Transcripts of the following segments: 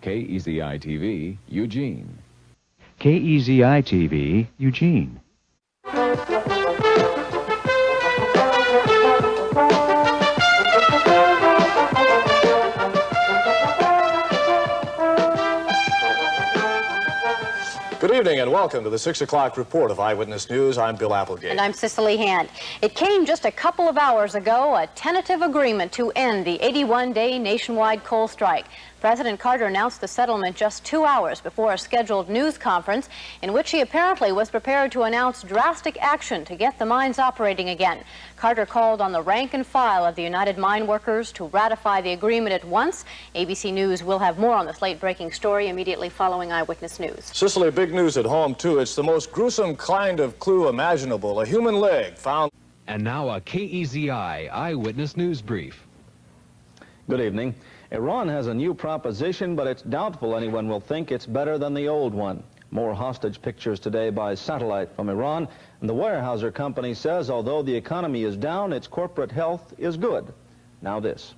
KEZI-TV Eugene. KEZI-TV Eugene. Good evening and welcome to the 6 o'clock report of Eyewitness News. I'm Bill Applegate. And I'm Cicely Hand. It came just a couple of hours ago, a tentative agreement to end the 81-day nationwide coal strike. President Carter announced the settlement just 2 hours before a scheduled news conference in which he apparently was prepared to announce drastic action to get the mines operating again. Carter called on the rank and file of the United Mine Workers to ratify the agreement at once. ABC News will have more on this late-breaking story immediately following Eyewitness News. Cicely, big news at home, too. It's the most gruesome kind of clue imaginable. A human leg found. And now a KEZI Eyewitness News Brief. Good evening. Iran has a new proposition, but it's doubtful anyone will think it's better than the old one. More hostage pictures today by satellite from Iran. And the Weyerhaeuser company says although the economy is down, its corporate health is good. Now this.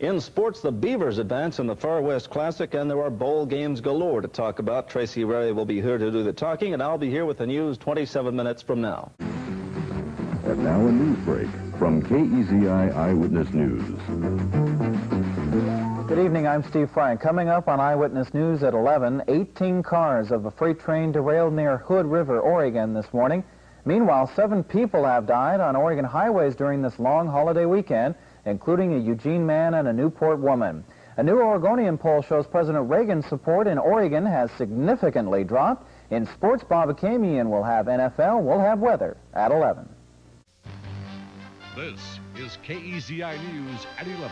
In sports, the Beavers advance in the Far West Classic, and there are bowl games galore to talk about. Tracy Ray will be here to do the talking, and I'll be here with the news 27 minutes from now. And now a news break from KEZI Eyewitness News. Good evening, I'm Steve Frank. Coming up on Eyewitness News at 11, 18 cars of a freight train derailed near Hood River, Oregon this morning. Meanwhile, 7 people have died on Oregon highways during this long holiday weekend, including a Eugene man and a Newport woman. A new Oregonian poll shows President Reagan's support in Oregon has significantly dropped. In sports, Bob Akamian will have NFL. We'll have weather at 11. This is KEZI News at 11.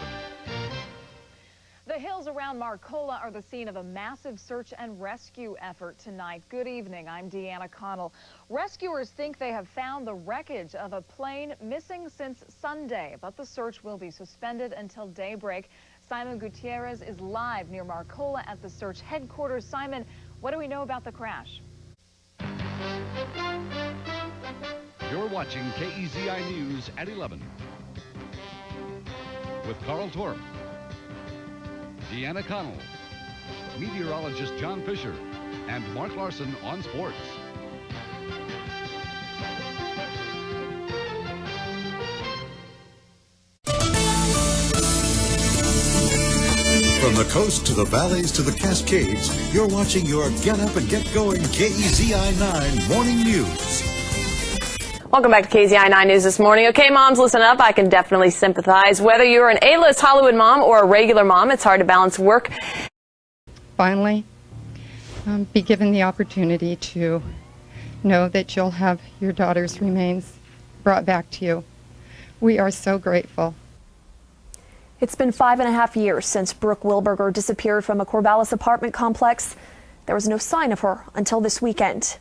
The hills around Marcola are the scene of a massive search and rescue effort tonight. Good evening, I'm Deanna Connell. Rescuers think they have found the wreckage of a plane missing since Sunday, but the search will be suspended until daybreak. Simon Gutierrez is live near Marcola at the search headquarters. Simon, what do we know about the crash? You're watching KEZI News at 11 with Carl Torp, Deanna Connell, meteorologist John Fisher, and Mark Larson on sports. From the coast to the valleys to the Cascades, you're watching your Get Up and Get Going KEZI 9 Morning News. Welcome back to KEZI 9 News this morning. Okay, moms, listen up. I can definitely sympathize. Whether you're an A-list Hollywood mom or a regular mom, it's hard to balance work. Finally, be given the opportunity to know that you'll have your daughter's remains brought back to you. We are so grateful. It's been 5.5 years since Brooke Wilberger disappeared from a Corvallis apartment complex. There was no sign of her until this weekend.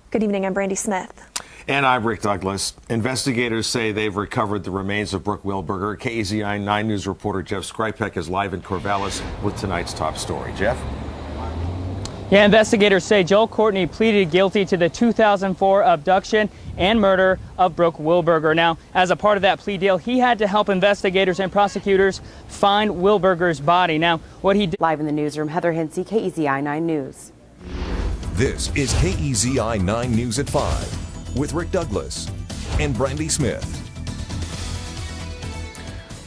Good evening, I'm Brandy Smith. And I'm Rick Douglas. Investigators say they've recovered the remains of Brooke Wilberger. KEZI 9 News reporter Jeff Skripek is live in Corvallis with tonight's top story. Jeff? Yeah, investigators say Joel Courtney pleaded guilty to the 2004 abduction and murder of Brooke Wilberger. Now, as a part of that plea deal, he had to help investigators and prosecutors find Wilberger's body. Now, what he did... Live in the newsroom, Heather Hinsey, KEZI 9 News. This is KEZI 9 News at 5 with Rick Douglas and Brandy Smith.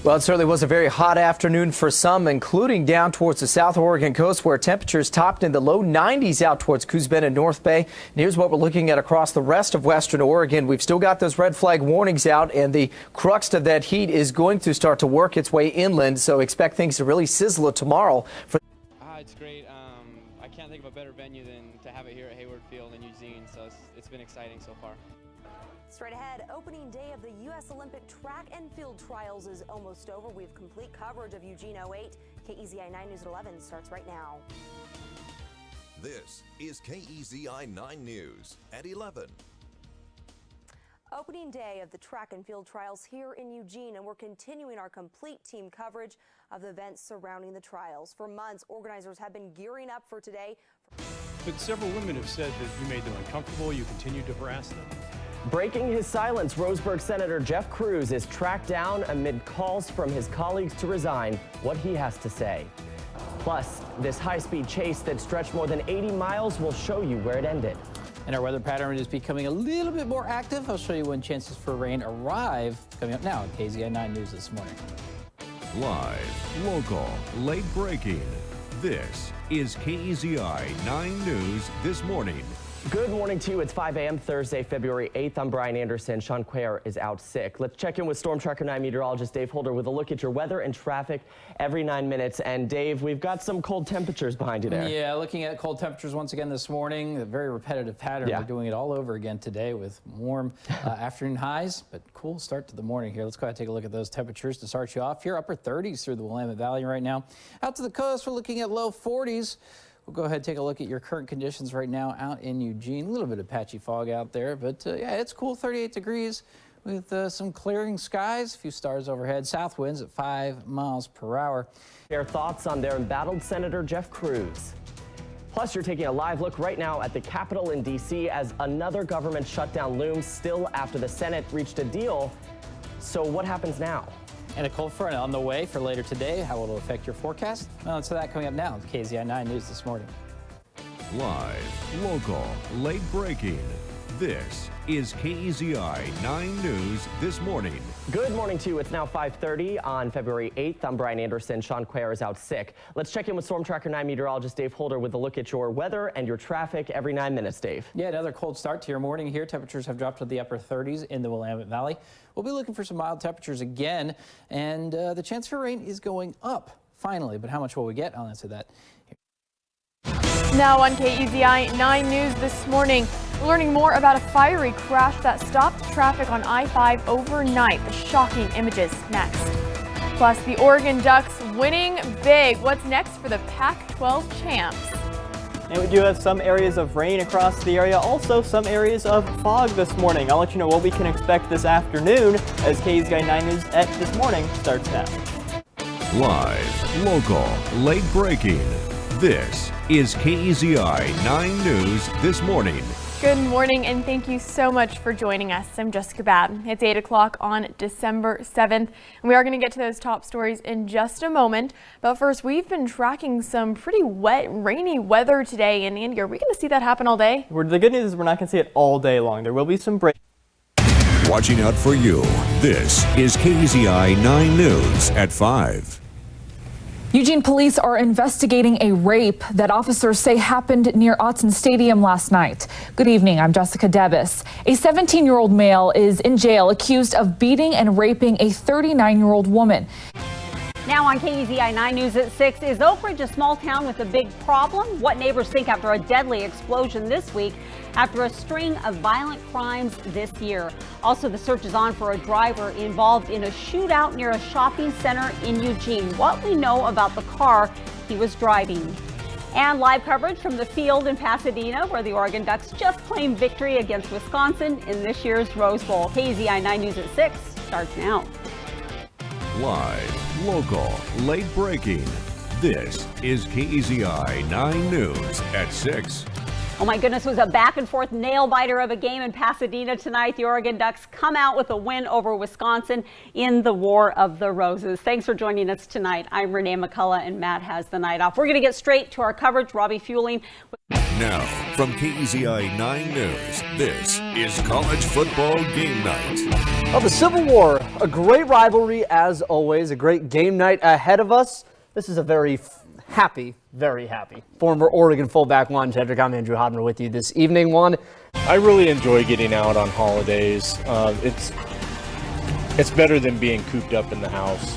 Well, it certainly was a very hot afternoon for some, including down towards the South Oregon coast, where temperatures topped in the low 90s out towards Coos Bend and North Bay. And here's what we're looking at across the rest of western Oregon. We've still got those red flag warnings out, and the crux of that heat is going to start to work its way inland, so expect things to really sizzle tomorrow. It's great. I can't think of a better venue than to have it here at Hayward Field in Eugene, so it's been exciting so far. Straight ahead, opening day of the U.S. Olympic track and field trials is almost over. We have complete coverage of Eugene 08. KEZI 9 News at 11 starts right now. This is KEZI 9 News at 11. Opening day of the track and field trials here in Eugene, and we're continuing our complete team coverage of the events surrounding the trials. For months, organizers have been gearing up for today. But several women have said that you made them uncomfortable, you continued to harass them. Breaking his silence, Roseburg Senator Jeff Cruz is tracked down amid calls from his colleagues to resign. What he has to say. Plus, this high-speed chase that stretched more than 80 miles will show you where it ended. And our weather pattern is becoming a little bit more active. I'll show you when chances for rain arrive coming up now at KEZI 9 News this morning. Live, local, late breaking. This is KEZI 9 News This Morning. Good morning to you. It's 5 a.m. Thursday, February 8th. I'm Brian Anderson. Sean Quayer is out sick. Let's check in with Storm Tracker 9 meteorologist Dave Holder with a look at your weather and traffic every 9 minutes. And Dave, we've got some cold temperatures behind you there. Yeah, looking at cold temperatures once again this morning. A very repetitive pattern. Yeah. We're doing it all over again today with warm afternoon highs, but cool start to the morning here. Let's go ahead and take a look at those temperatures to start you off here. Upper 30s through the Willamette Valley right now. Out to the coast, we're looking at low 40s. We'll go ahead and take a look at your current conditions right now out in Eugene. A little bit of patchy fog out there, but yeah, it's cool, 38 degrees with some clearing skies, a few stars overhead, south winds at 5 miles per hour. Their thoughts on their embattled Senator Jeff Cruz. Plus, you're taking a live look right now at the Capitol in D.C. as another government shutdown looms still after the Senate reached a deal. So what happens now? And a cold front on the way for later today. How will it affect your forecast? Well, so that coming up now. KEZI 9 News this morning. Live, local, late breaking. This is KEZI 9 News This Morning. Good morning to you. It's now 5:30 on February 8th. I'm Brian Anderson. Sean Quayer is out sick. Let's check in with Storm Tracker 9 meteorologist Dave Holder with a look at your weather and your traffic every 9 minutes, Dave. Yeah, another cold start to your morning here. Temperatures have dropped to the upper 30s in the Willamette Valley. We'll be looking for some mild temperatures again, and the chance for rain is going up finally. But how much will we get? I'll answer that. Now on KEZI 9 News this morning, we're learning more about a fiery crash that stopped traffic on I-5 overnight. The shocking images next. Plus, the Oregon Ducks winning big. What's next for the Pac-12 champs? And we do have some areas of rain across the area, also some areas of fog this morning. I'll let you know what we can expect this afternoon as KEZI 9 News at This Morning starts now. Live, local, late breaking. This is KEZI 9 News This Morning. Good morning, and thank you so much for joining us. I'm Jessica Babb. It's 8 o'clock on December 7th, and we are going to get to those top stories in just a moment. But first, we've been tracking some pretty wet, rainy weather today. And Andy, are we going to see that happen all day? The good news is we're not going to see it all day long. There will be some breaks. Watching out for you. This is KEZI 9 News at 5. Eugene police are investigating a rape that officers say happened near Autzen Stadium last night. Good evening, I'm Jessica Debus. A 17-year-old male is in jail accused of beating and raping a 39-year-old woman. Now on KEZI 9 News at 6, is Oak Ridge a small town with a big problem? What neighbors think after a deadly explosion this week after a string of violent crimes this year. Also, the search is on for a driver involved in a shootout near a shopping center in Eugene. What we know about the car he was driving. And live coverage from the field in Pasadena, where the Oregon Ducks just claimed victory against Wisconsin in this year's Rose Bowl. KEZI 9 News at 6 starts now. Live, local, late breaking. This is KEZI 9 News at 6. Oh my goodness, it was a back and forth nail biter of a game in Pasadena tonight. The Oregon Ducks come out with a win over Wisconsin in the War of the Roses. Thanks for joining us tonight. I'm Renee McCullough, and Matt has the night off. We're going to get straight to our coverage. Robbie Fueling. Now, from KEZI 9 News, this is College Football Game Night. Well, the Civil War, a great rivalry as always, a great game night ahead of us. This is a very happy former Oregon fullback Juan Jedrick. I'm Andrew Hodner with you this evening. Juan, I really enjoy getting out on holidays. It's better than being cooped up in the house.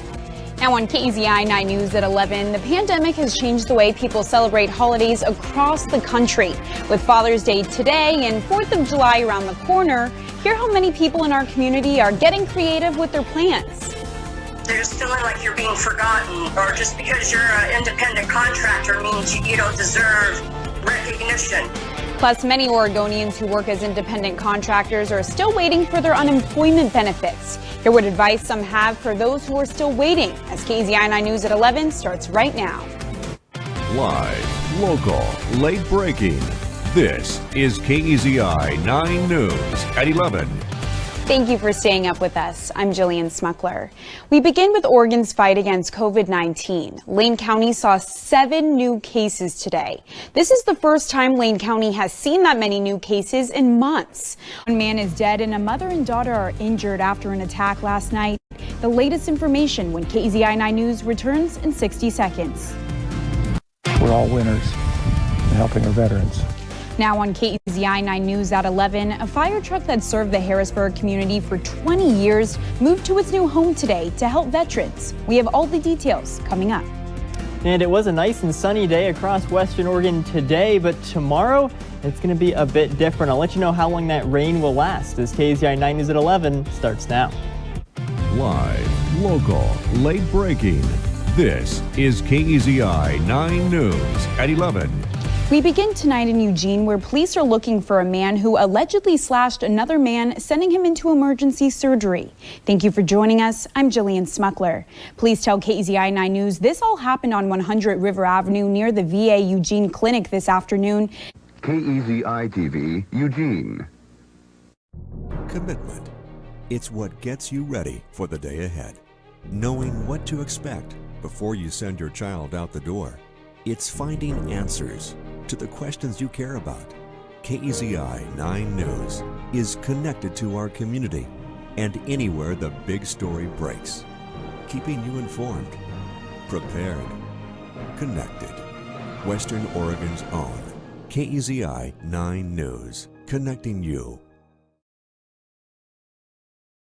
Now on KEZI 9 News at 11, the pandemic has changed the way people celebrate holidays across the country. With Father's Day today and 4th of July around the corner, hear how many people in our community are getting creative with their plans. They're just feeling like you're being forgotten, or just because you're an independent contractor means you don't deserve recognition. Plus, many Oregonians who work as independent contractors are still waiting for their unemployment benefits. Hear what advice some have for those who are still waiting, as KEZI 9 News at 11 starts right now. Live, local, late breaking. This is KEZI 9 News at 11. Thank you for staying up with us. I'm Jillian Smuckler. We begin with Oregon's fight against COVID-19. Lane County saw 7 new cases today. This is the first time Lane County has seen that many new cases in months. One man is dead and a mother and daughter are injured after an attack last night. The latest information when KEZI-9 News returns in 60 seconds. We're all winners in helping our veterans. Now on KEZI-9 News at 11, a fire truck that served the Harrisburg community for 20 years moved to its new home today to help veterans. We have all the details coming up. And it was a nice and sunny day across Western Oregon today, but tomorrow it's going to be a bit different. I'll let you know how long that rain will last as KEZI-9 News at 11 starts now. Live, local, late breaking. This is KEZI 9 News at 11. We begin tonight in Eugene, where police are looking for a man who allegedly slashed another man, sending him into emergency surgery. Thank you for joining us. I'm Jillian Smuckler. Police tell KEZI-9 News this all happened on 100 River Avenue near the VA Eugene Clinic this afternoon. KEZI-TV Eugene. Commitment. It's what gets you ready for the day ahead. Knowing what to expect before you send your child out the door. It's finding answers to the questions you care about. KEZI 9 News is connected to our community and anywhere the big story breaks. Keeping you informed, prepared, connected. Western Oregon's own KEZI 9 News, connecting you